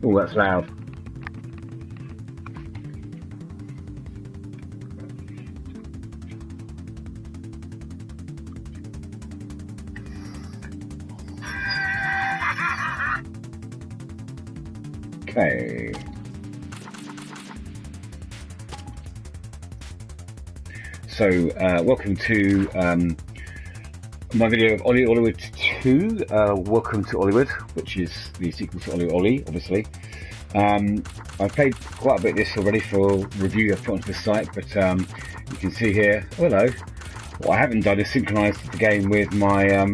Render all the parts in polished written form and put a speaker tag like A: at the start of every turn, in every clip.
A: Oh, that's loud. Okay. So, welcome to my video of Ollie Hollywood 2. Welcome to Hollywood, which is the sequel to Ollie Ollie, obviously. I've played quite a bit of this already for review I've put onto the site, but you can see here, hello, what I haven't done is synchronised the game with my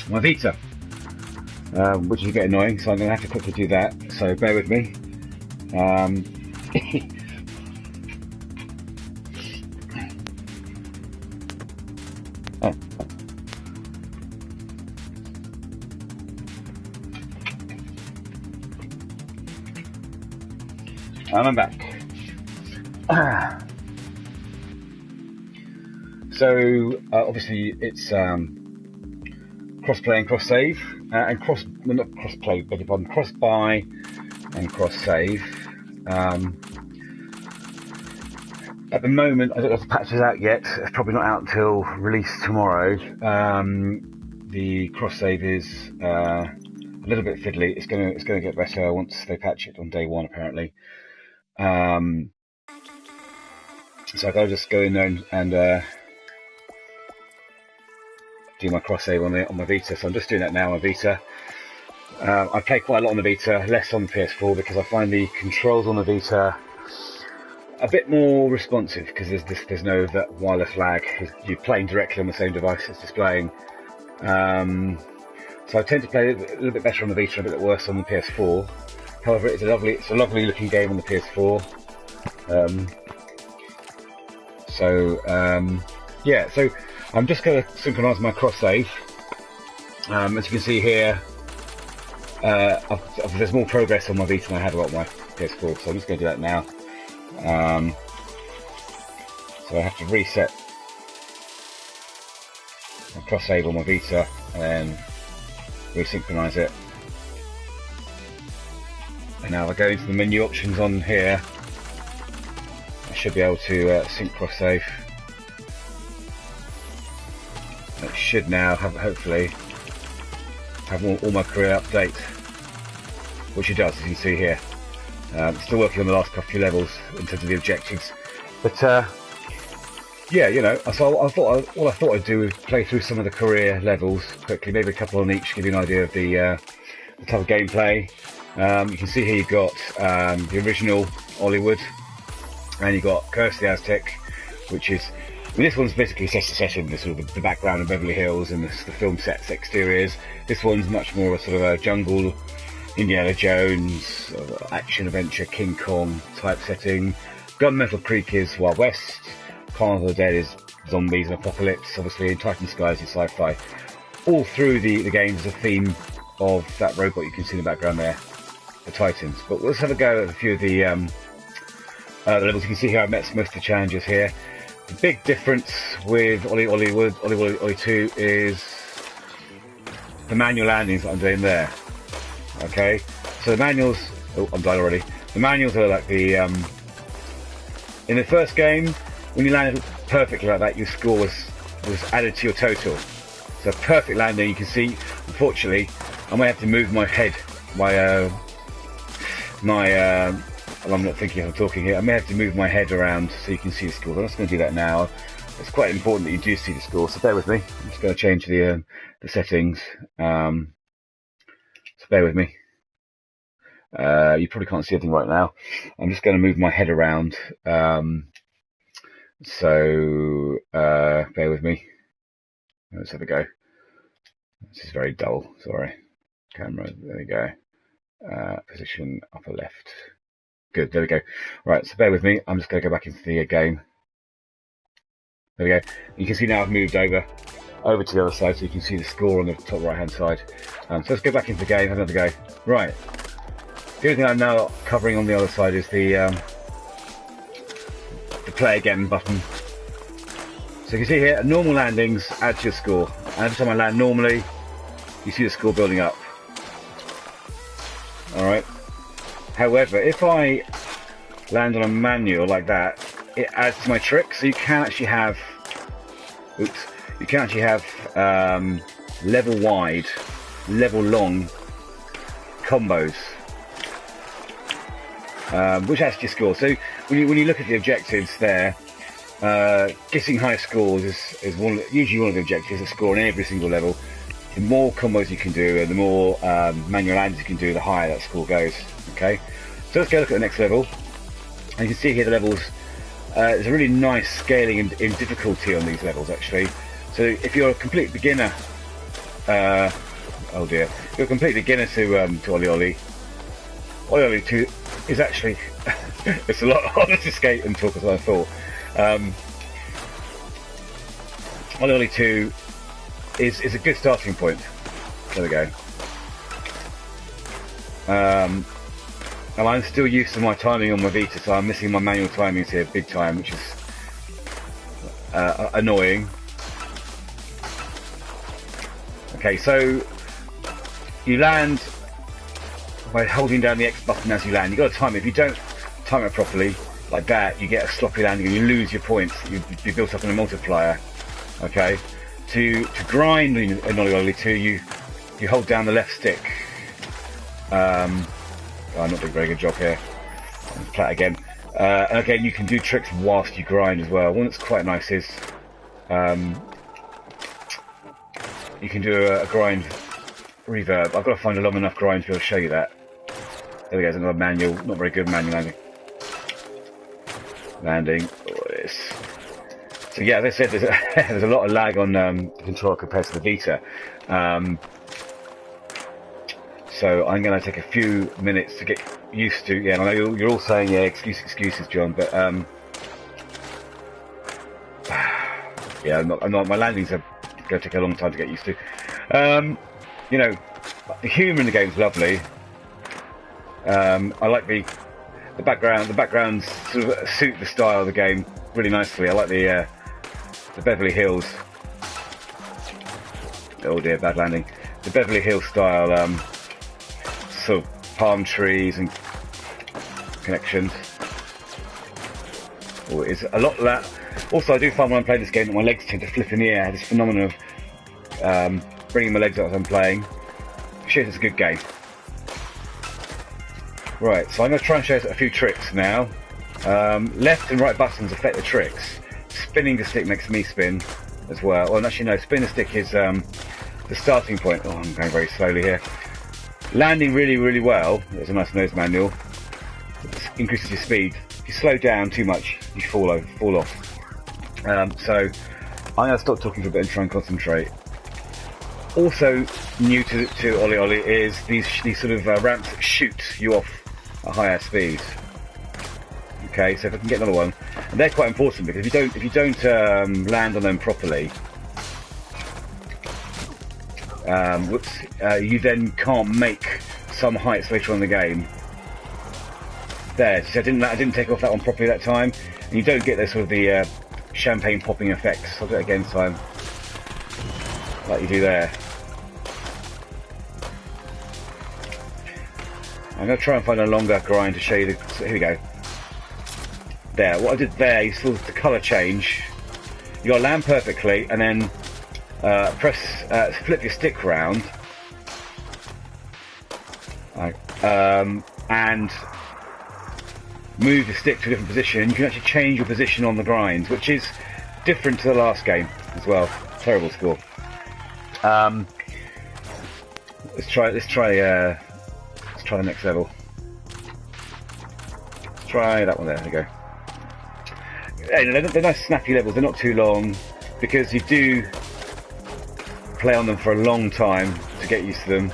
A: my Vita, which is a bit annoying, so I'm going to have to quickly do that, so bear with me. And I'm back. So obviously it's cross-play and cross-save, and not cross-play, beg your pardon, cross-buy and cross-save. At the moment, I don't know if the patch is out yet. It's probably not out until release tomorrow. The cross-save is a little bit fiddly. It's gonna get better once they patch it on day one, apparently. So I gotta just go in there and do my cross save on my Vita. So I'm just doing that now on my Vita. I play quite a lot on the Vita, less on the PS4 because I find the controls on the Vita a bit more responsive because there's no that wireless lag. You're playing directly on the same device it's displaying. So I tend to play a little bit better on the Vita, a bit worse on the PS4. However, it's a lovely looking game on the PS4. Yeah, so I'm just going to synchronise my cross save. As you can see here, there's more progress on my Vita than I had on my PS4, so I'm just going to do that now. So I have to reset my cross save on my Vita and then resynchronise it. And now if I go into the menu options on here, I should be able to sync cross save. It should now hopefully have all my career update, which it does, as you can see here. Still working on the last few levels in terms of the objectives, but yeah, you know. So I thought I'd do is play through some of the career levels quickly, maybe a couple on each, give you an idea of the type of gameplay. You can see here you've got the original Hollywood, and you've got Curse the Aztec, which is, I mean, this one's basically set in the background of Beverly Hills and the film sets, exteriors. This one's much more a sort of a jungle, Indiana Jones, action adventure, King Kong type setting. Gunmetal Creek is Wild West. Carnival of the Dead is zombies and apocalypse. Obviously, Titan Skies is sci-fi. All through the game is a theme of that robot you can see in the background there, the Titans. But let's have a go at a few of the levels. You can see here I've met most of the challenges here. The big difference with Ollie 2 is the manual landings that I'm doing there. Okay, so the manuals, oh, I'm done already. The manuals are like the, in the first game, when you landed perfectly like that, your score was added to your total. So perfect landing, you can see, unfortunately, I might have to move my head, well, I'm not thinking, I'm talking here, I may have to move my head around so you can see the score. I'm just going to do that now. It's quite important that you do see the score, so bear with me. I'm just going to change the settings. So bear with me. You probably can't see anything right now. I'm just going to move my head around. So bear with me. Let's have a go. This is very dull, sorry. Camera, there we go. Position upper left. Good, there we go. Right, so bear with me. I'm just going to go back into the game. There we go. You can see now I've moved over to the other side, so you can see the score on the top right hand side. So let's go back into the game, have another go. Right. The only thing I'm now covering on the other side is the play again button. So you can see here, normal landings add to your score. And every time I land normally, you see the score building up. Alright. However, if I land on a manual like that, it adds to my trick, so you can actually have, level wide, level long combos, which adds to your score. So when you look at the objectives there, getting high scores is usually one of the objectives, a score on every single level. The more combos you can do and the more manual lands you can do, the higher that score goes. Okay, so let's go look at the next level. And you can see here the levels, there's a really nice scaling in difficulty on these levels actually. So if you're a complete beginner, oh dear, if you're a complete beginner to OlliOlli, OlliOlli 2 is actually, it's a lot harder to skate and talk as I thought. OlliOlli 2 is a good starting point. There we go. And I'm still used to my timing on my Vita, so I'm missing my manual timings here big time, which is annoying. Okay, so you land by holding down the X button as you land. You've got to time it. If you don't time it properly, like that, you get a sloppy landing and you lose your points. You built up in a multiplier. Okay, to grind in OlliOlli 2, you hold down the left stick. I'm not doing a very good job here. Let's play it again. And again, you can do tricks whilst you grind as well. One that's quite nice is you can do a grind reverb. I've got to find a long enough grind to be able to show you that. There we go, there's another manual, not very good manual landing. So yeah, as I said, there's a lot of lag on the controller compared to the Vita. So I'm going to take a few minutes to get used to. Yeah, I know you're all saying, yeah, excuses, John, but yeah, I'm not. My landings are going to take a long time to get used to. You know, the humour in the game is lovely. I like the background. The backgrounds sort of suit the style of the game really nicely. I like the Beverly Hills. Oh dear, bad landing. The Beverly Hills style. Sort of palm trees and connections. Oh, it's a lot of that. Also, I do find when I'm playing this game that my legs tend to flip in the air. This phenomenon of bringing my legs up as I'm playing. Shit, it's a good game. Right, so I'm going to try and show you a few tricks now. Left and right buttons affect the tricks. Spinning the stick makes me spin as well. Well, actually no, spin the stick is the starting point. Oh, I'm going very slowly here. Landing really well, there's a nice nose manual, it increases your speed. If you slow down too much, you fall off. So I'm going to stop talking for a bit and try and concentrate. Also new to OlliOlli is these sort of ramps that shoot you off at higher speeds. Okay, so if I can get another one, and they're quite important because if you don't land on them properly, you then can't make some heights later on in the game. There, so I didn't take off that one properly that time, and you don't get this sort of the champagne popping effects. I'll do it again, time like you do there. I'm going to try and find a longer grind to show you. So here we go. There, what I did there, you saw the colour change. You got to land perfectly, and then flip your stick round, and move the stick to a different position. You can actually change your position on the grind, which is different to the last game as well. Terrible score. Let's try the next level. Let's try that one there. There we go. They're nice snappy levels. They're not too long because you do play on them for a long time to get used to them.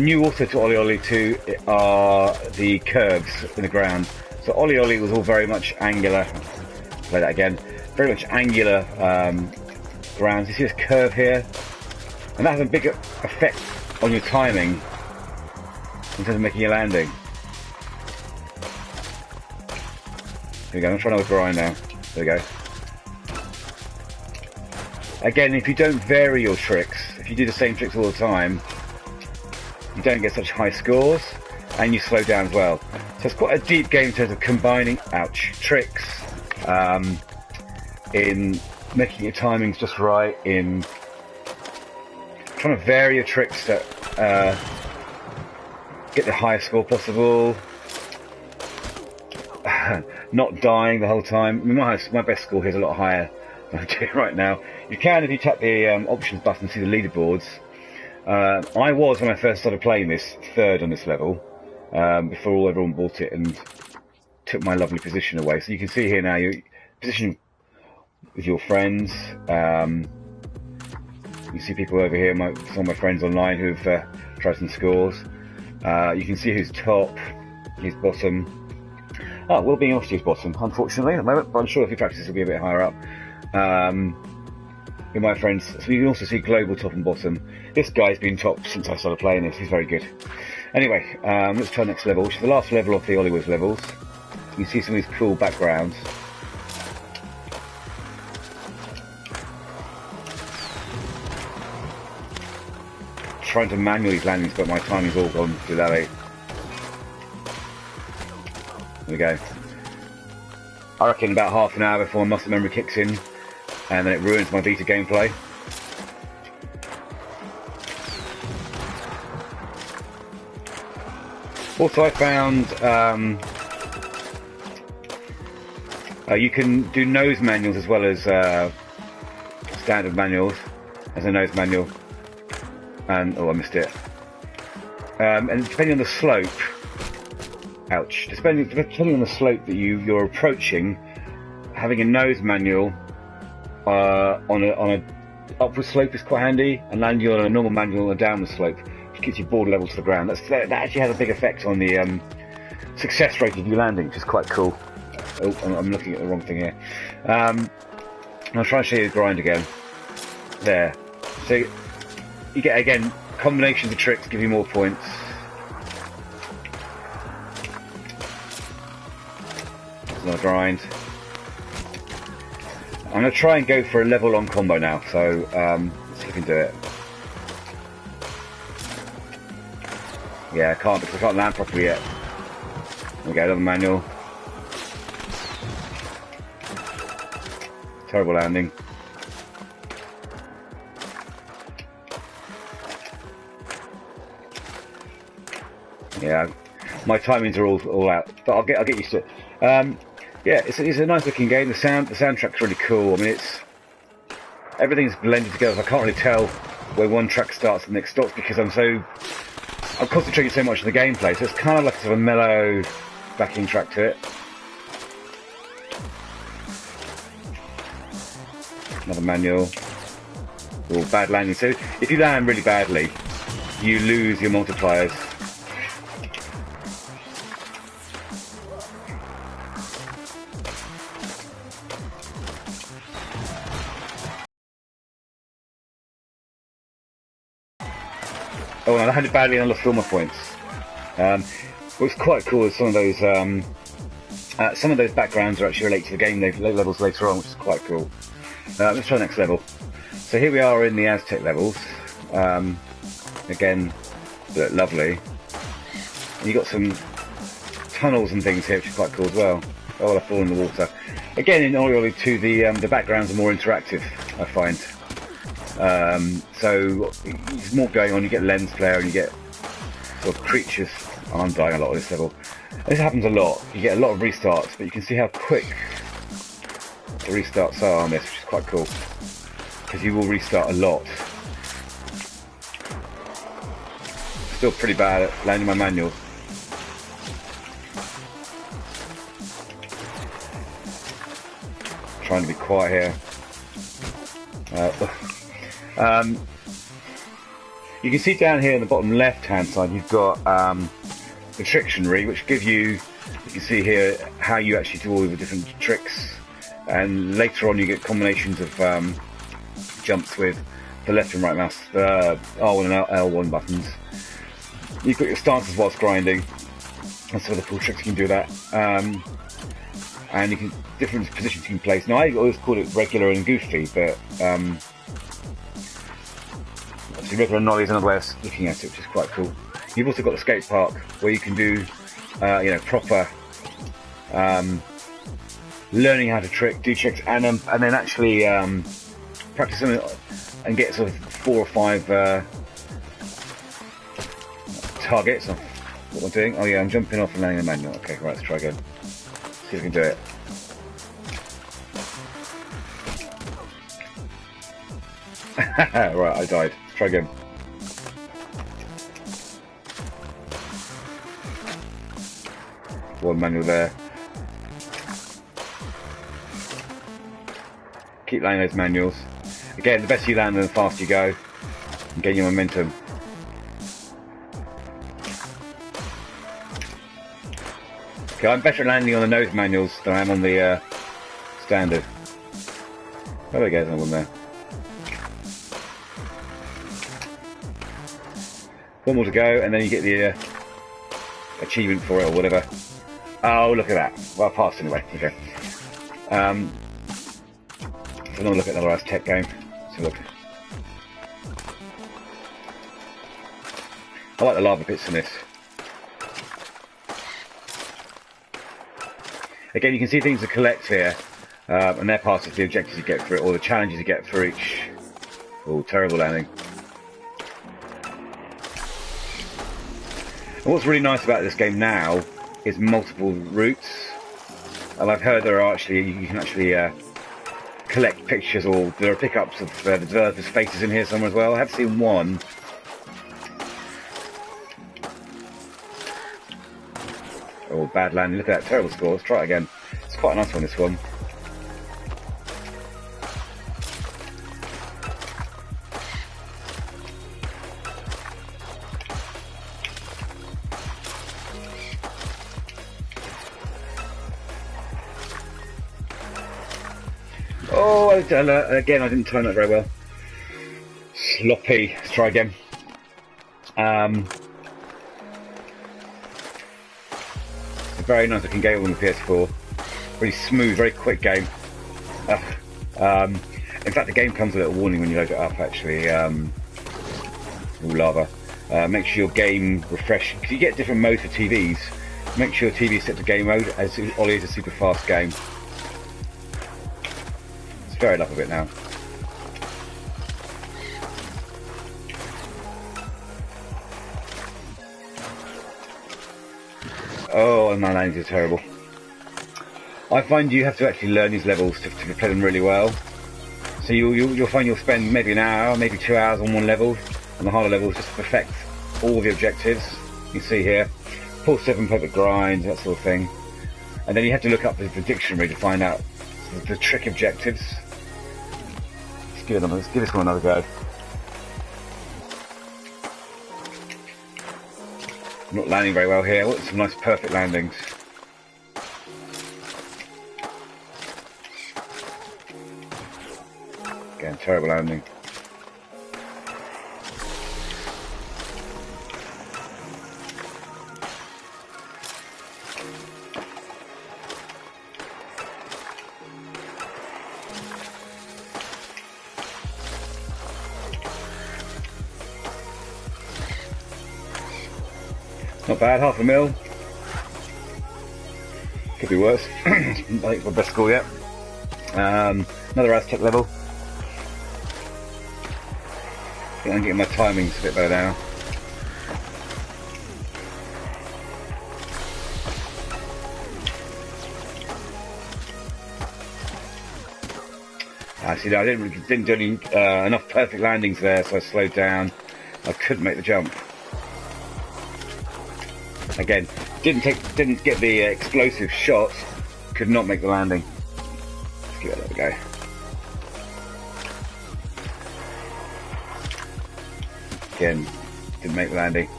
A: New also to OlliOlli 2 are the curves in the ground. So OlliOlli was all very much angular. Play that again. Very much angular grounds. You see this curve here, and that has a big effect on your timing in terms of making your landing. Here we go. I'm trying to grind now. There we go. Again, if you don't vary your tricks, if you do the same tricks all the time, you don't get such high scores. and you slow down as well. So it's quite a deep game in terms of combining, tricks, in making your timings just right, in trying to vary your tricks to get the highest score possible, not dying the whole time. I mean, my best score here is a lot higher than I do right now. You can, if you tap the options button, see the leaderboards. I was, when I first started playing this, 3rd on this level, before everyone bought it and took my lovely position away. So you can see here now your position with your friends. You see people over here, some of my friends online who've tried some scores. You can see who's top, who's bottom. Oh, Will being Austria's bottom, unfortunately, at the moment, but I'm sure if he practices he'll be a bit higher up. With my friends, so you can also see global top and bottom. This guy's been top since I started playing this, he's very good. Anyway, let's try next level, which is the last level of the Oliwers levels. You can see some of these cool backgrounds. Trying to manually land these, but my timing's all gone through that. There we go. I reckon about half an hour before my muscle memory kicks in, and then it ruins my Vita gameplay. Also, I found you can do nose manuals as well as standard manuals. As a nose manual. And oh, I missed it. And depending on the slope, ouch. Depending on the slope that you're approaching, having a nose manual on a upward slope is quite handy, and landing on a normal manual on a downward slope, which keeps you board level to the ground. That actually has a big effect on the success rate of you landing, which is quite cool. Oh, I'm looking at the wrong thing here. I'll try and show you the grind again. There. So you get, again, combinations of tricks give you more points. There's another grind. I'm going to try and go for a level on combo now, so let's see if we can do it. Yeah, I can't because I can't land properly yet. There we go, another manual. Terrible landing. Yeah, my timings are all out, but I'll get used to it. Yeah, it's a nice looking game. The soundtrack's really cool. I mean, everything's blended together. I can't really tell where one track starts and the next stops because I'm concentrating so much on the gameplay. So it's kind of like a sort of mellow backing track to it. Another manual. Oh, bad landing. So if you land really badly, you lose your multipliers. Oh, and I landed badly and I lost all my points. What's quite cool is some of those backgrounds are actually related to the game levels later on, which is quite cool. Let's try the next level. So here we are in the Aztec levels. Again, lovely. And you've got some tunnels and things here, which is quite cool as well. Oh, I fall in the water. Again, in Oli 2, the backgrounds are more interactive, I find. So there's more going on. You get lens flare and you get sort of creatures. Oh, I'm dying a lot of this level. This happens a lot. You get a lot of restarts, but you can see how quick the restarts are on this, which is quite cool. Because you will restart a lot. Still pretty bad at landing my manuals. Trying to be quiet here. You can see down here in the bottom left hand side you've got the Trictionary, which give you can see here how you actually do all the different tricks, and later on you get combinations of jumps with the left and right mouse, R1 and L1 buttons. You've got your stances whilst grinding, and some of the cool tricks you can do that. And you can different positions you can place. Now I always call it regular and goofy, but let's So regular nollie is another way of looking at it, which is quite cool. You've also got the skate park where you can do, proper learning how to trick, do tricks, and then actually practice them and get sort of 4 or 5 targets of what I'm doing. Oh yeah, I'm jumping off and landing the manual. Okay, right, let's try again. See if we can do it. Right, I died. Let's try again. One manual there. Keep landing those manuals. Again, the better you land, the faster you go. And gain your momentum. Okay, I'm better at landing on the nose manuals than I am on the standard. Oh, there we go, there's one there. One more to go, and then you get the achievement for it or whatever. Oh, look at that. Well, I passed anyway. Okay. So another look at another Aztec game. So look. I like the lava bits in this. Again, you can see things to collect here, and they're part of the objectives you get through it, or the challenges you get for each. Oh, terrible landing. And what's really nice about this game now is multiple routes, and I've heard there are actually, you can actually collect pictures, or there are pickups of the developers' faces in here somewhere as well. I have seen one. Oh, bad landing. Look at that terrible score. Let's try it again. It's quite a nice one, this one. Oh, again, I didn't time that very well. Sloppy. Let's try again. Very nice looking game on the PS4. Really smooth, very quick game. In fact, the game comes with a little warning when you load it up, actually. Lava. Make sure your game refresh, because you get different modes for TVs. Make sure your TV is set to game mode, as Ollie is a super fast game. It's varied up a bit now. Oh, and my landings are terrible. I find you have to actually learn these levels to play them really well. So you'll find you'll spend maybe an hour, maybe 2 hours on one level, and the harder levels just to perfect all the objectives. You see here, pull 7 perfect grinds, that sort of thing. And then you have to look up the dictionary to find out the trick objectives. Let's give this one another go. I'm not landing very well here. What some nice perfect landings. Again, terrible landing. Not bad, half a mil. Could be worse. I think it's my best score yet. Another Aztec level. I think I'm getting my timings a bit better now. See, I didn't do any, enough perfect landings there, so I slowed down. I couldn't make the jump. Again, didn't get the explosive shot. Could not make the landing. Let's give it another go. Again, didn't make the landing.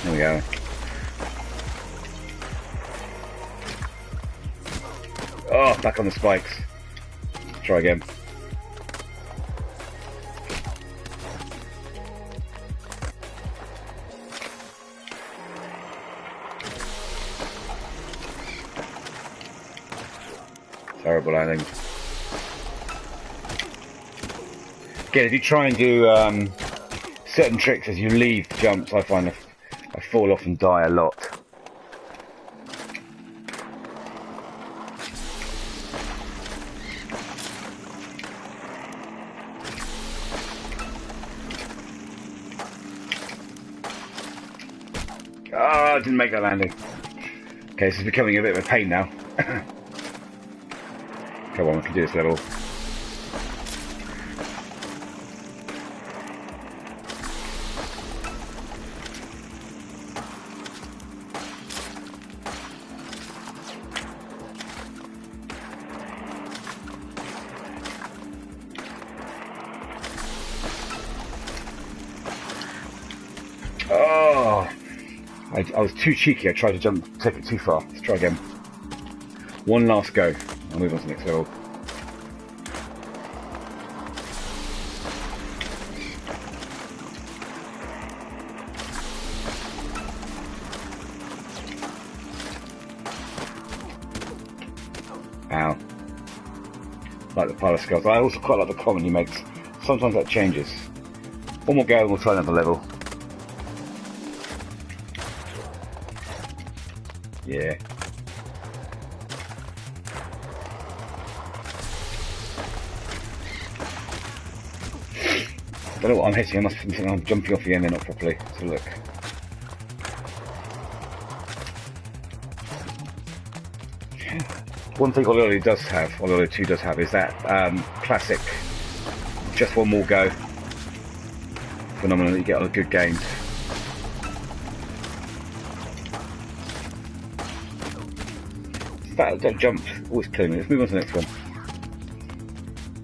A: There we go. Oh, back on the spikes. Try again. Terrible landing. Again, if you try and do certain tricks as you leave jumps, I find I fall off and die a lot. Oh, I didn't make that landing. Okay, this is becoming a bit of a pain now. Come on, we can do this level. Oh, I was too cheeky. I tried to take it too far. Let's try again. One last go. I'll move on to the next level. Ow. Like the pile of skulls. I also quite like the comment he makes. Sometimes that changes. One more go and we'll try another level. Yeah. I don't know what I'm hitting. I must be thinking I'm jumping off the end there not properly. So look. One thing Ololo does have, Ololo 2 does have, is that classic just one more go phenomenon that you get on a good games. That jump always killing me. Let's move on to the next one.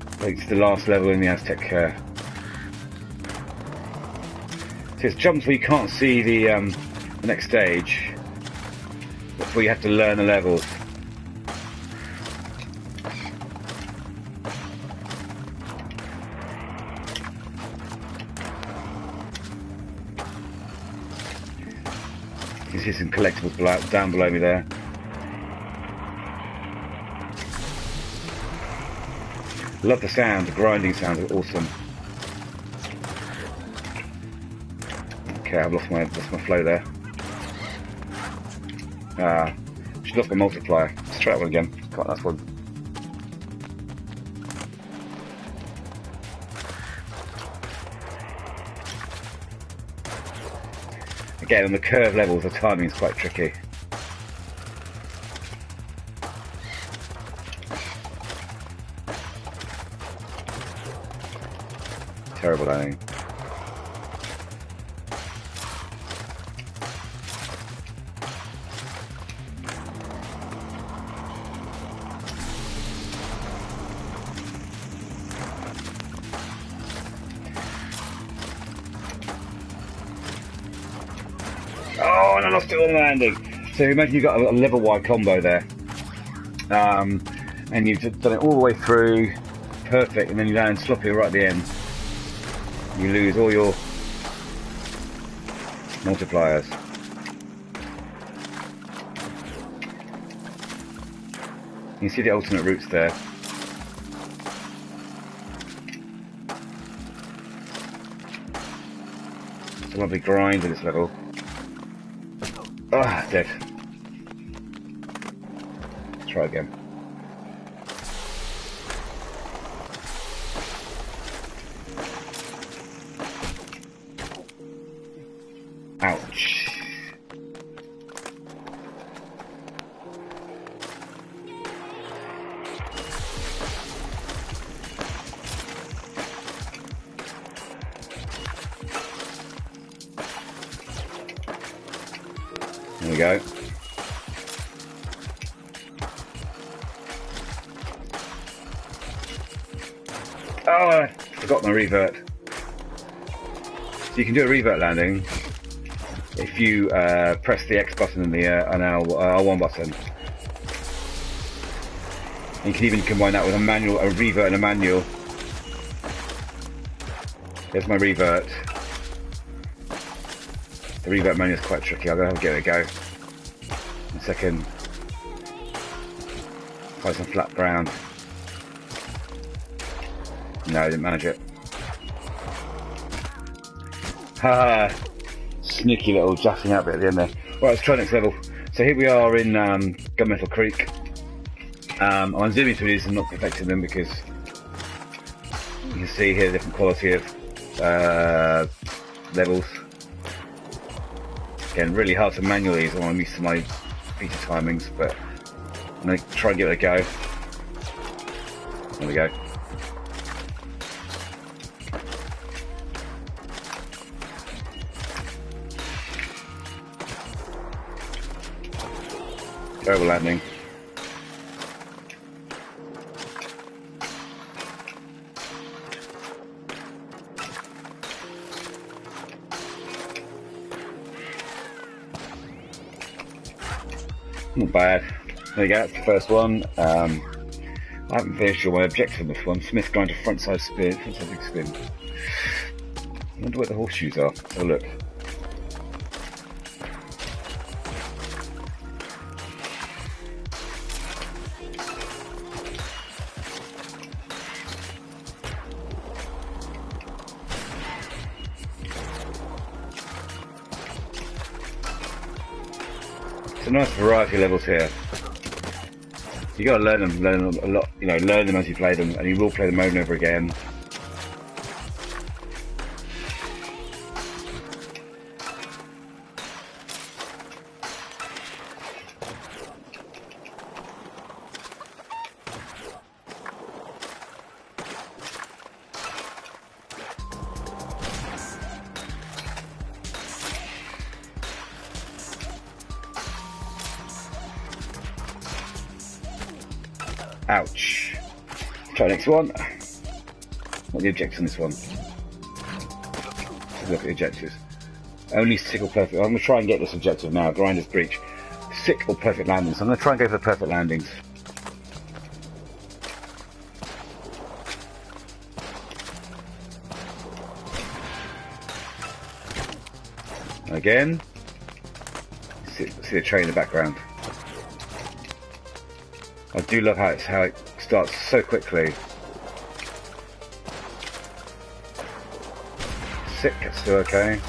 A: I think it's the last level in the Aztec. So it's jumps where you can't see the next stage. That's where you have to learn the levels. You can see some collectibles down below me there. Love the sound, the grinding sounds are awesome. Okay, I've lost my flow there. She's lost my multiplier. Let's try that one again. Got that one. Again, on the curve levels, the timing is quite tricky. Terrible landing. Oh, and I lost it on landing. So imagine you've got a level wide combo there. And you've done it all the way through, perfect, and then you land sloppy right at the end. You lose all your multipliers. You can see the alternate routes there. It's a lovely grind at this level. Ah, dead. Let's try again. Ouch. There we go. Oh, I forgot my revert. So you can do a revert landing if you press the X button and the R1 button. And you can even combine that with a manual, a revert and a manual. There's my revert. The revert manual is quite tricky. I'm going to have to give it a go. In a second. Find some flat ground. No, I didn't manage it. Ah, sneaky little jaffing out bit at the end there. Right, let's try next level. So here we are in Gunmetal Creek. I'm zooming through these and not perfecting them because you can see here the different quality of levels. Again, really hard to manually these when I'm used to my beta timings, but I'm going to try and give it a go. There we go. Terrible landing. Not bad. There you go, that's the first one. I haven't finished all my objective on this one. Smith grinder frontside spin, frontside big spin. I wonder where the horseshoes are. Let's have a look. It's a nice variety of levels here. You got to learn them a lot. You know, learn them as you play them, and you will play them over and over again. Ouch. Try the next one. What are the objectives on this one? Let's look at the objectives. Only sick or perfect. I'm going to try and get this objective now. Grinder's Breach. Sick or perfect landings. I'm going to try and go for the perfect landings. Again. See the train in the background. I do love how it starts so quickly. Sick, it's still okay.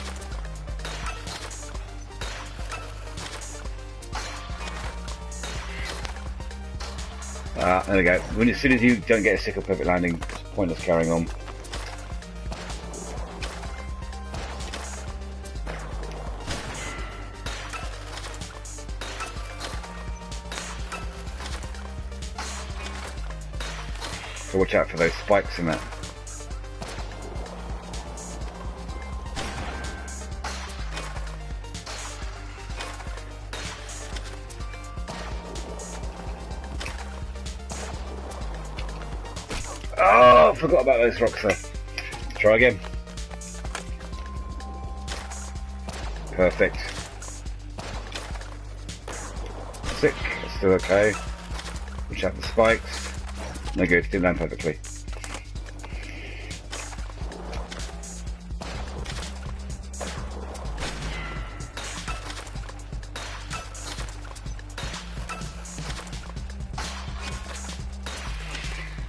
A: There we go. As soon as you don't get a sick or perfect landing, it's pointless carrying on. So watch out for those spikes in that. Oh, I forgot about those rocks there. Try again. Perfect. Sick, that's still okay. Watch out for the spikes. No good, didn't land perfectly.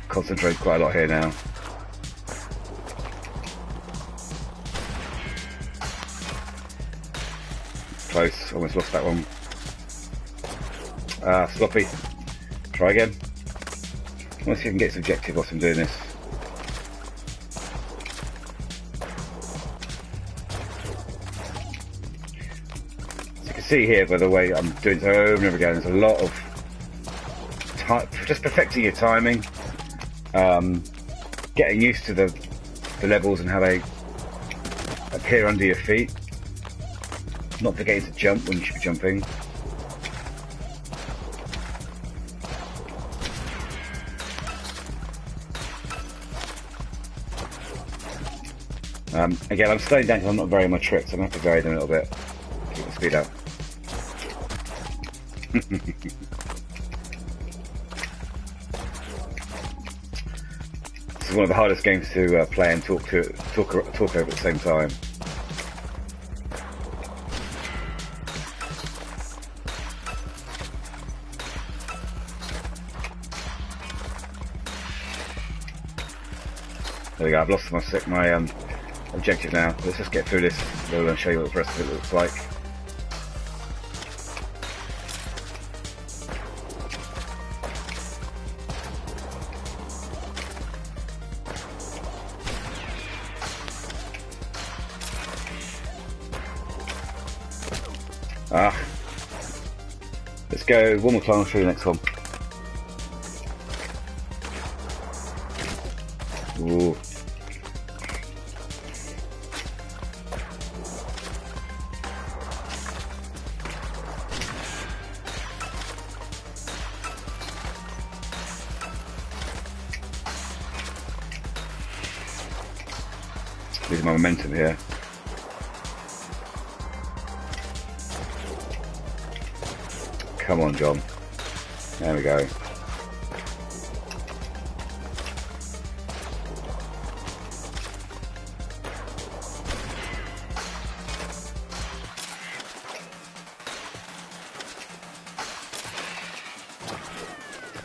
A: Concentrate quite a lot here now. Close, almost lost that one. Sloppy. Try again. Let's see if I can get this objective whilst I'm doing this. So you can see here, by the way, I'm doing so over and over again, there's a lot of time, just perfecting your timing, getting used to the levels and how they appear under your feet, not forgetting to jump when you should be jumping. Again, I'm slowing down because I'm not varying my tricks. I'm going to have to vary them a little bit. Keep the speed up. This is one of the hardest games to play and talk over at the same time. There we go. I've lost my objective now. Let's just get through this level and show you what the rest of it looks like. Let's go one more time and show you the next one. Ooh. Losing my momentum here. Come on, John. There we go.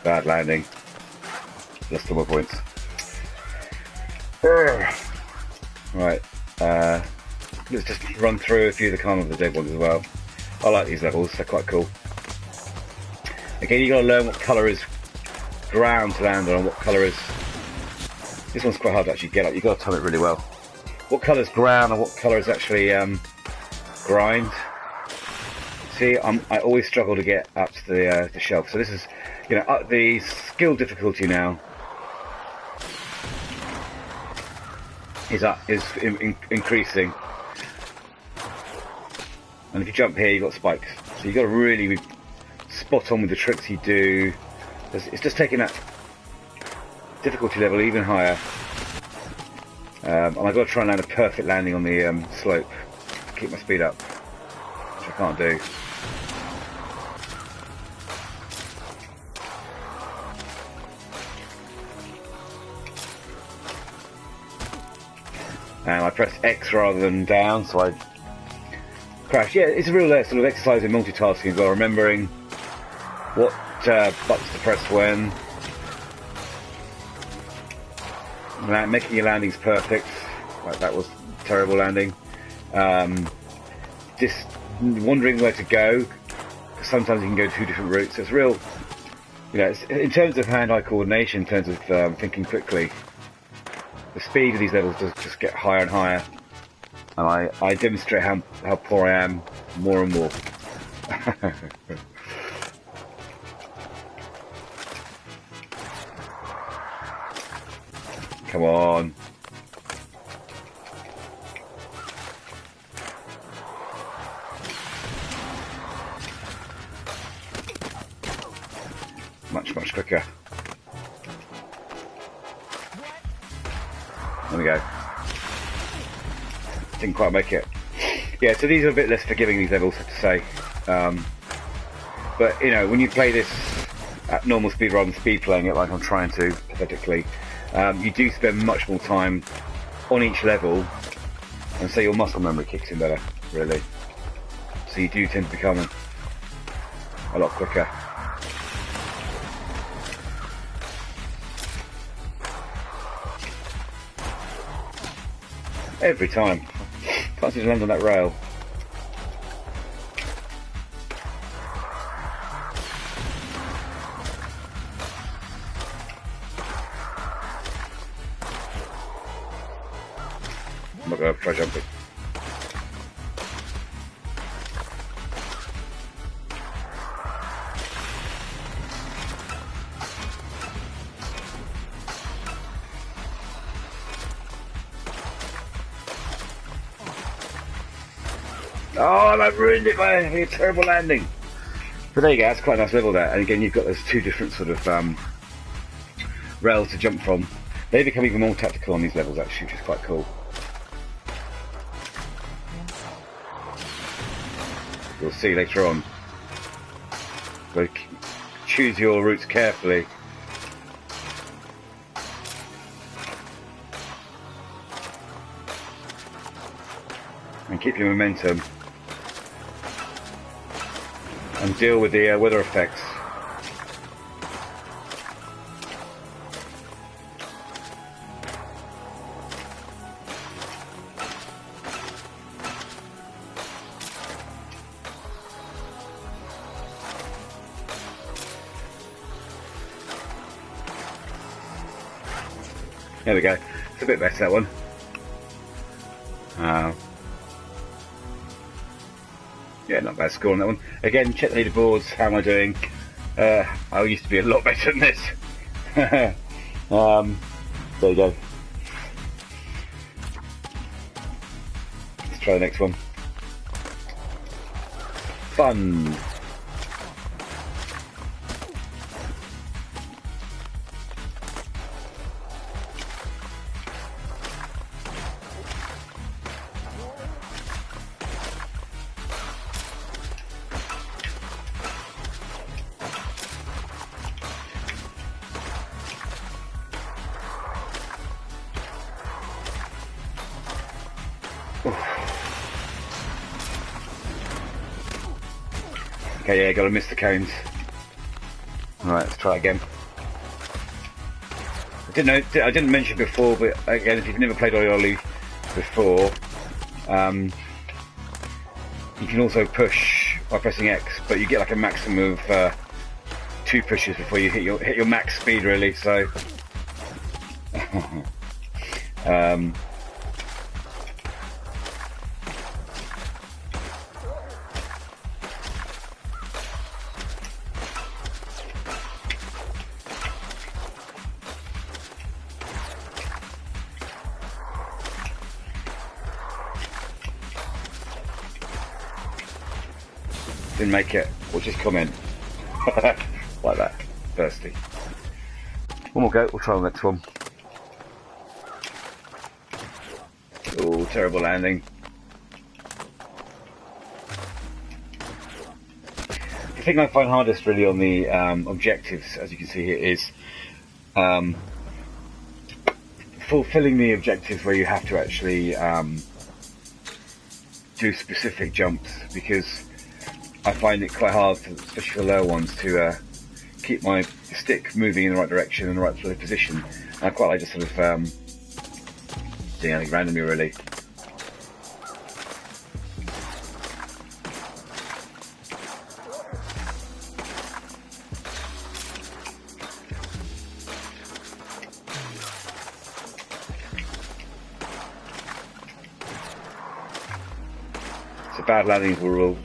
A: Bad landing. Lost 2 more points. Right. Let's just run through a few of the kind of the dead ones as well. I like these levels, they're quite cool. Again, you got to learn what colour is ground to land on and what colour is... This one's quite hard to actually get up, you've got to time it really well. What colour is ground and what colour is actually grind. See, I always struggle to get up to the shelf. So this is, you know, the skill difficulty now is increasing. And if you jump here, you've got spikes. So you've got to really be spot on with the tricks you do. It's just taking that difficulty level even higher. And I've got to try and land a perfect landing on the slope to keep my speed up, which I can't do. And I pressed X rather than down, so I crashed. Yeah, it's a real sort of exercise in multitasking as well, remembering what buttons to press when, making your landings perfect. Like that was a terrible landing. Just wondering where to go, because sometimes you can go 2 different routes. So it's real, you know, it's, in terms of hand-eye coordination, in terms of thinking quickly, the speed of these levels does just get higher and higher. And I demonstrate how poor I am more and more. Come on. Much quicker. There we go. Didn't quite make it. Yeah, so these are a bit less forgiving, these levels, I have to say. But, you know, when you play this at normal speed rather than speed playing it like I'm trying to, pathetically, you do spend much more time on each level, and so your muscle memory kicks in better, really. So you do tend to become a lot quicker. Every time. Can't seem to land on that rail. I'm not going to try jumping. Oh, I've ruined it by a terrible landing. But there you go, that's quite a nice level there. And again, you've got those 2 different sort of rails to jump from. They become even more tactical on these levels actually, which is quite cool. You'll see later on. So choose your routes carefully. And keep your momentum. And deal with the weather effects. There we go. It's a bit better, that one. Yeah, not bad score on that one. Again, check the leaderboards. How am I doing? I used to be a lot better than this. There you go. Let's try the next one. Fun. Okay, yeah, gotta miss the cones. Alright, let's try again. I didn't mention before, but again, if you've never played Ollie Ollie before, you can also push by pressing X, but you get like a maximum of 2 pushes before you hit your max speed, really. So, didn't make it, or just comment. Like that, thirsty. One more go, we'll try the next one. Oh, terrible landing. The thing I find hardest really on the objectives, as you can see here, is fulfilling the objectives where you have to actually do specific jumps, because I find it quite hard, especially for the lower ones, to keep my stick moving in the right direction and the right sort of position. And I quite like just sort of doing anything randomly, really. So bad landings will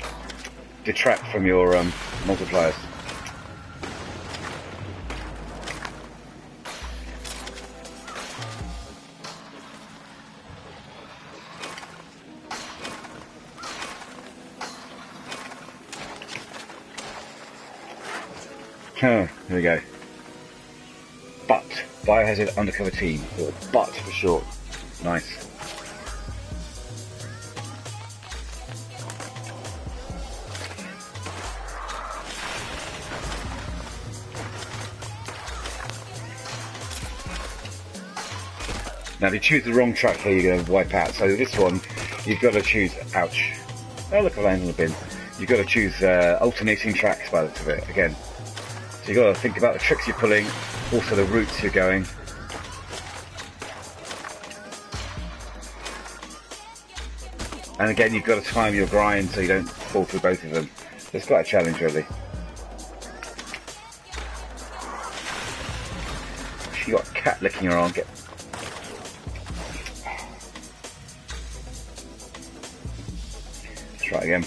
A: detract from your multipliers. Here we go. Butt. Biohazard Undercover Team. Or BUTT for short. Nice. Now if you choose the wrong track here, you're going to wipe out. So this one, you've got to choose, ouch. Oh look, I landed in the bin. You've got to choose alternating tracks by the looks of it, again. So you've got to think about the tricks you're pulling, also the routes you're going. And again, you've got to time your grind so you don't fall through both of them. So it's quite a challenge, really. You've got a cat licking your arm. Try again.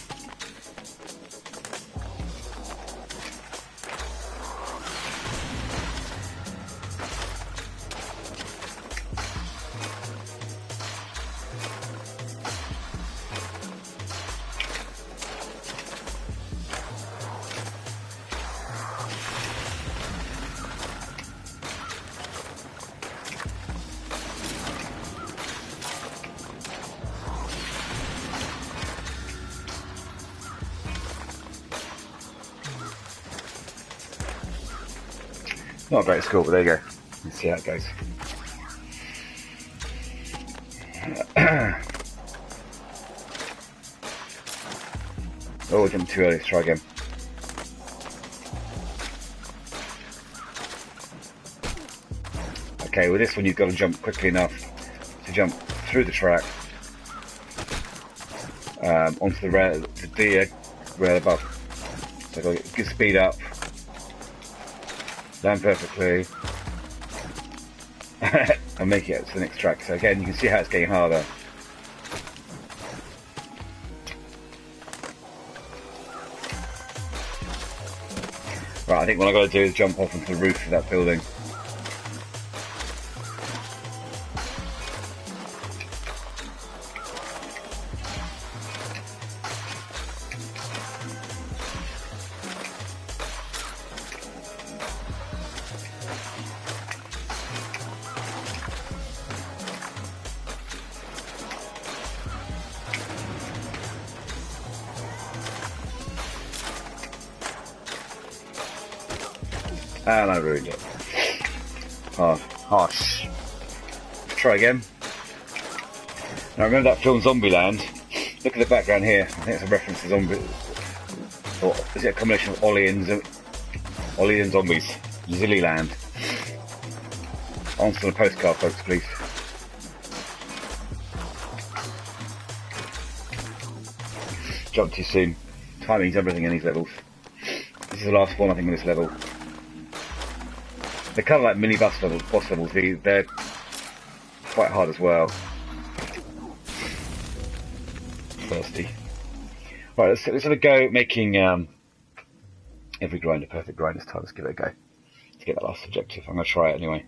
A: Not a great score, but there you go. Let's see how it goes. Oh, I jumped too early. Let's try again. Okay, with this one you've got to jump quickly enough to jump through the track onto the rail above. So I've got to get good speed up. Land perfectly, and make it to the next track. So again, you can see how it's getting harder. Right, I think what I've got to do is jump off onto the roof of that building. And I ruined it. Oh, harsh. Try again. Now remember that film Zombieland? Look at the background here. I think it's a reference to Zombie. Or is it a combination of Ollie and Zombies? Zillyland. Answer on a postcard, folks, please. Jump too soon. Timing's everything in these levels. This is the last one, I think, in this level. They're kind of like mini boss levels. They're quite hard as well. Thirsty. Right, let's have a go making every grind a perfect grind this time. Let's give it a go to get that last objective. I'm going to try it anyway.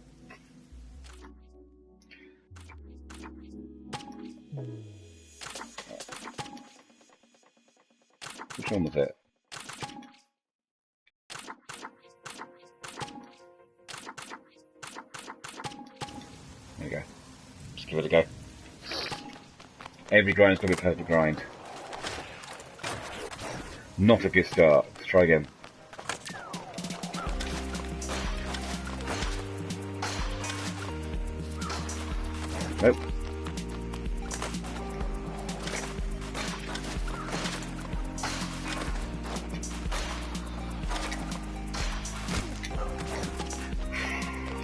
A: Which one was it? There we go. Just give it a go. Every grind's got to be a perfect grind. Not a good start. Let's try again. Nope.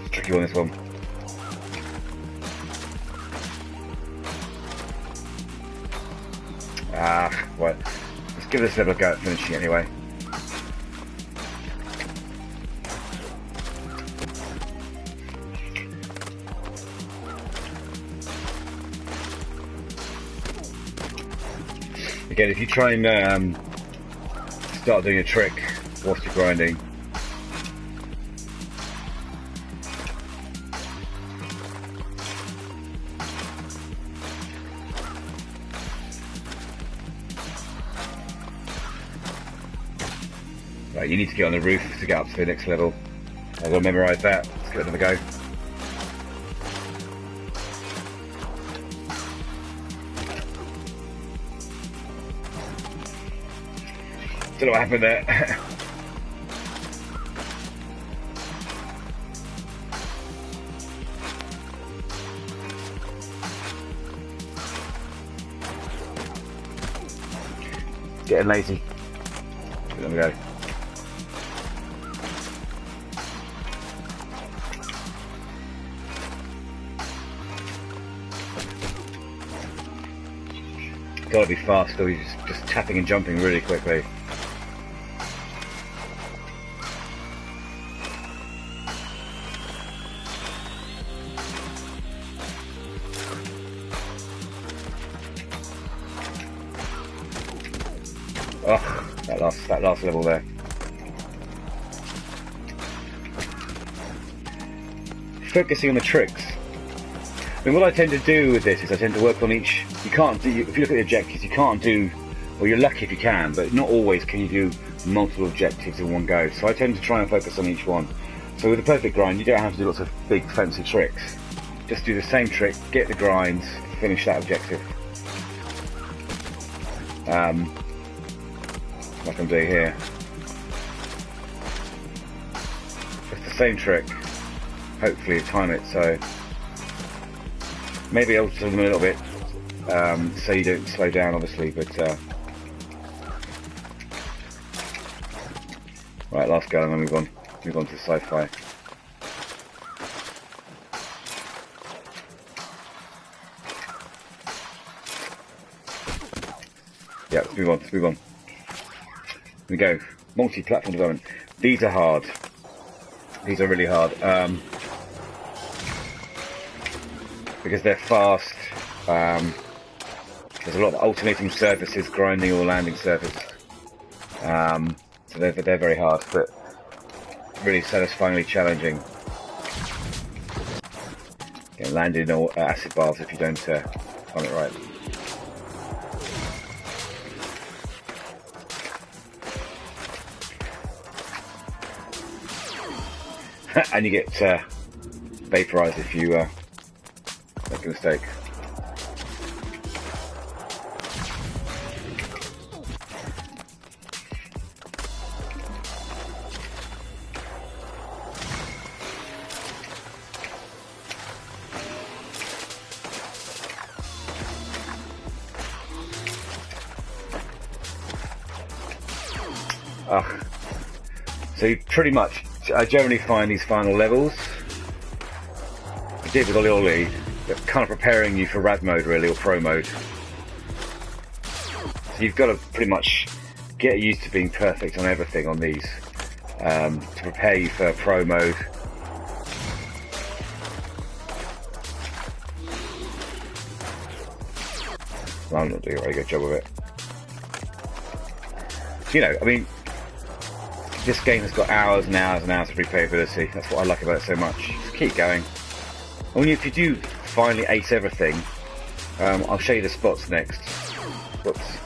A: It's tricky on this one. Well, let's give this level a go at finishing anyway. Again, if you try and start doing a trick whilst you're grinding, right, you need to get on the roof to get up to the next level. I've got to memorise that. Let's give it another go. Don't know what happened there. Getting lazy. There we go. Gotta be fast, though. He's just tapping and jumping really quickly. Oh, that last level there. Focusing on the tricks. I mean, what I tend to do with this is I tend to work on each. You can't do. If you look at the objectives, you can't do. Well, you're lucky if you can, but not always can you do multiple objectives in one go. So I tend to try and focus on each one. So with a perfect grind, you don't have to do lots of big fancy tricks. Just do the same trick, get the grinds, finish that objective. Like I'm doing here. Just the same trick. Hopefully time it so. Maybe alter them a little bit, so you don't slow down, obviously. But right, last go, and then move on to sci-fi. Yeah, let's move on. Here we go. Multi-platform development. These are hard. These are really hard. because they're fast. There's a lot of alternating surfaces, grinding or landing surface. So they're very hard, but really satisfyingly challenging. Get landed in all acid baths if you don't time it right. And you get vaporized if you make a mistake. So you pretty much, I generally find these final levels, difficult early, they're kind of preparing you for rad mode really, or pro mode. So you've got to pretty much get used to being perfect on everything on these, to prepare you for pro mode. Well, I'm not doing a very good job of it. You know, I mean, this game has got hours and hours and hours of replayability. That's what I like about it so much. Just keep going. And if you do finally ace everything, I'll show you the spots next. Whoops.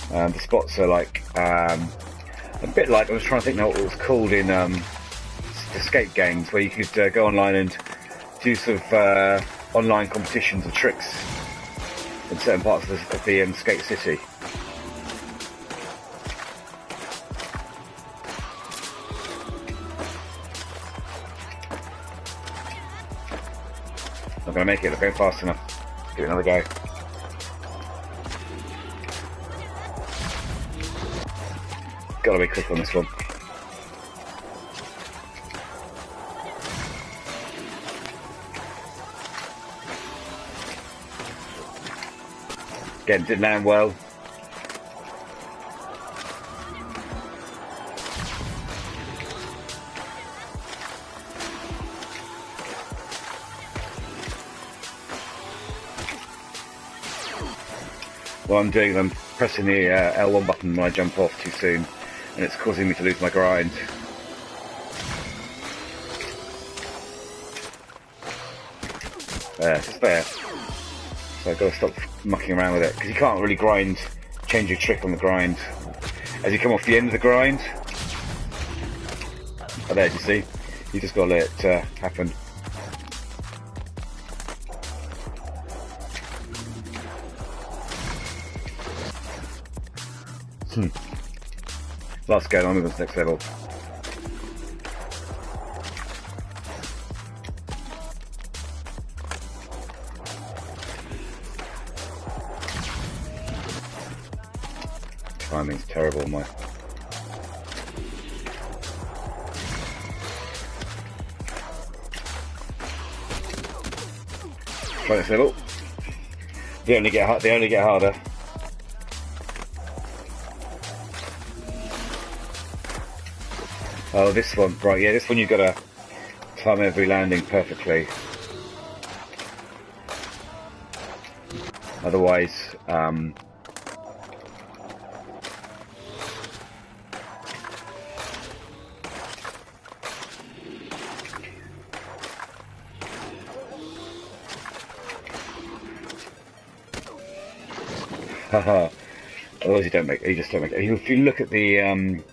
A: The spots are like a bit like, I was trying to think now what it was called in escape games, where you could go online and do sort of online competitions of tricks in certain parts of the Skate City. Not going to make it, not going fast enough. Give it another go. Gotta be quick on this one. Again, didn't land well. What I'm doing, I'm pressing the L1 button when I jump off too soon, and it's causing me to lose my grind. There, just there. So I've got to stop mucking around with it, because you can't really grind, change your trick on the grind. As you come off the end of the grind, oh, there, you see? You just got to let it happen. Lots going on with this next level. Timing's terrible on my. Try this level. They only get harder. Oh, this one, right, yeah, this one you've got to time every landing perfectly. Otherwise, haha. Otherwise you just don't make it. If you look at the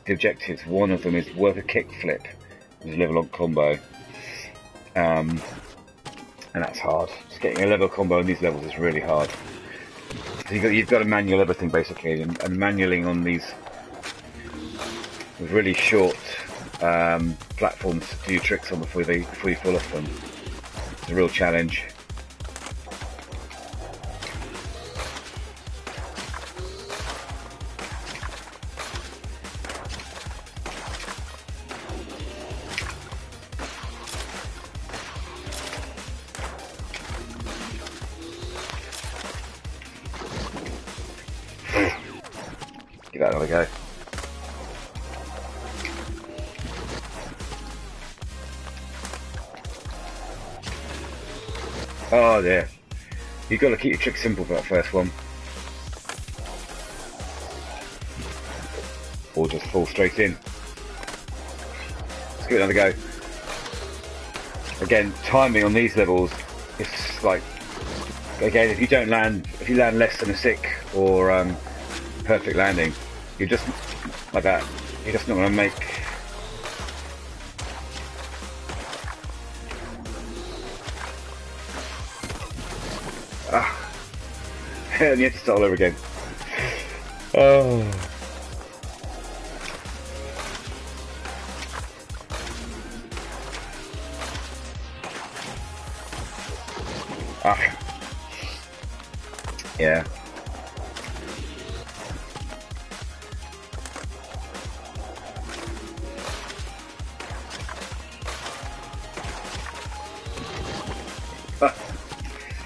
A: objectives, one of them is work a kickflip, which is a level up combo. And that's hard. Just getting a level combo on these levels is really hard. So you've got to manual everything basically, and manualing on these really short platforms to do tricks on before you fall off them. It's a real challenge. Give that another go. Oh dear. You've got to keep your trick simple for that first one. Or just fall straight in. Let's give it another go. Again, timing on these levels is like, again, if you land less than a 6 or perfect landing, you're just like that. You're just not going to make. And you have to start all over again. Oh. Yeah.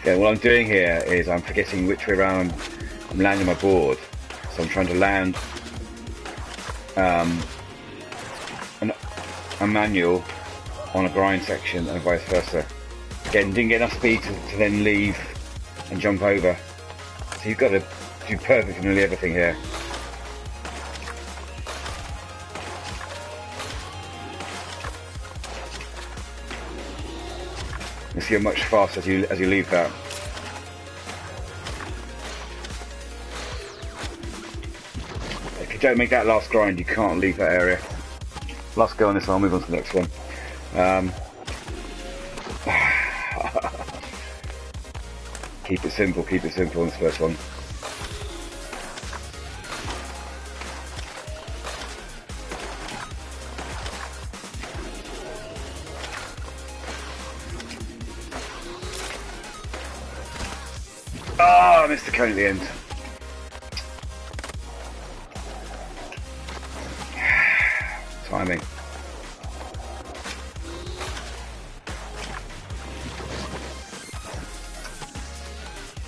A: Yeah, what I'm doing here is I'm forgetting which way around I'm landing my board. So I'm trying to land a manual on a grind section and vice versa. Again, didn't get enough speed to then leave and jump over. So you've got to do perfect nearly everything here. You see how much faster as you leave that. If you don't make that last grind, you can't leave that area. Last go on this one, I'll move on to the next one. Keep it simple on this first one. Oh, I missed the cone at the end. Timing.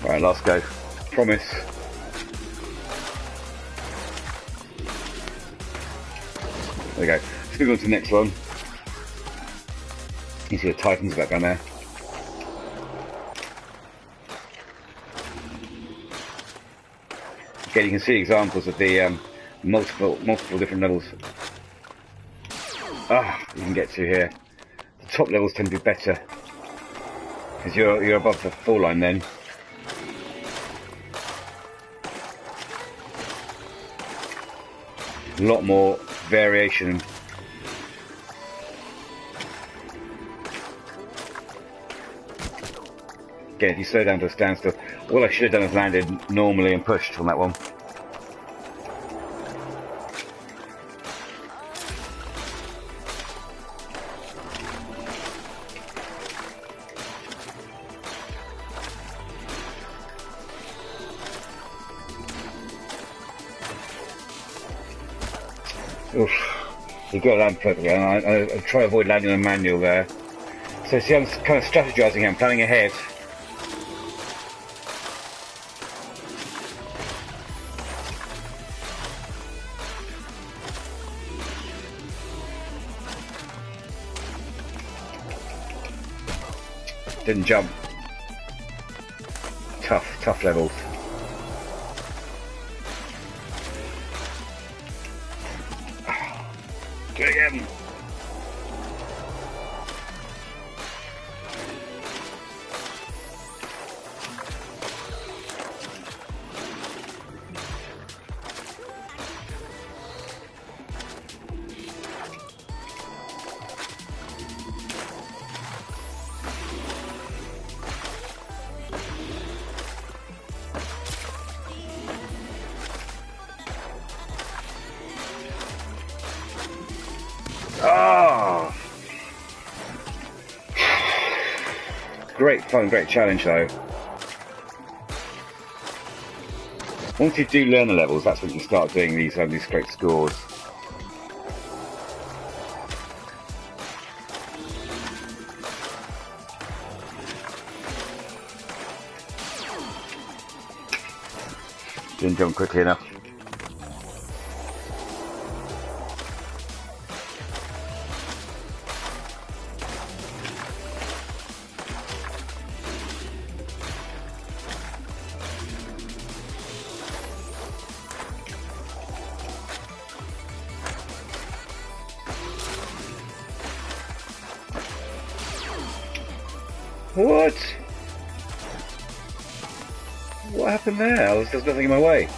A: Right, last go. Promise. There we go. Let's move on to the next one. You see the Titans background there. Again, you can see examples of the multiple different levels you can get to here. The top levels tend to be better because you're above the fall line then. A lot more variation. Again, if you slow down to a standstill, all I should have done is landed normally and pushed on that one. Oof, you've got to land perfectly, and I try to avoid landing on a manual there. So see, I'm kind of strategizing here, I'm planning ahead. Didn't jump. Tough levels. Do it again. Oh! Great fun, great challenge though. Once you do learn the levels, that's when you start doing these great scores. Didn't jump quickly enough. What? What happened there? There's nothing in my way.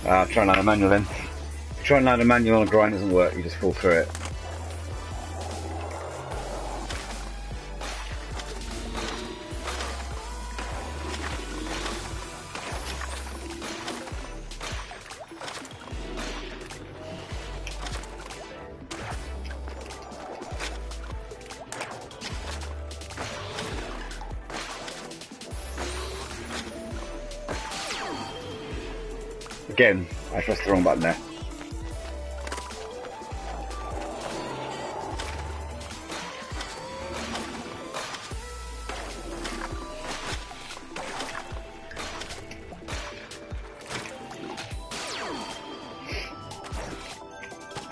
A: Try and land a manual then. Try and land a manual on a grind doesn't work, you just fall through it. Again, I pressed the wrong button there.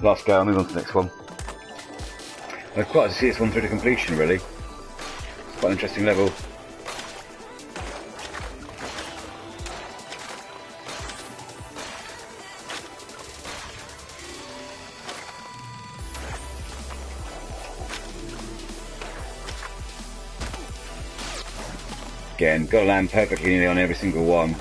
A: Last go, I'll move on to the next one. I'd quite like to see this one through to completion, really. It's quite an interesting level. Again, got to land perfectly nearly on every single one.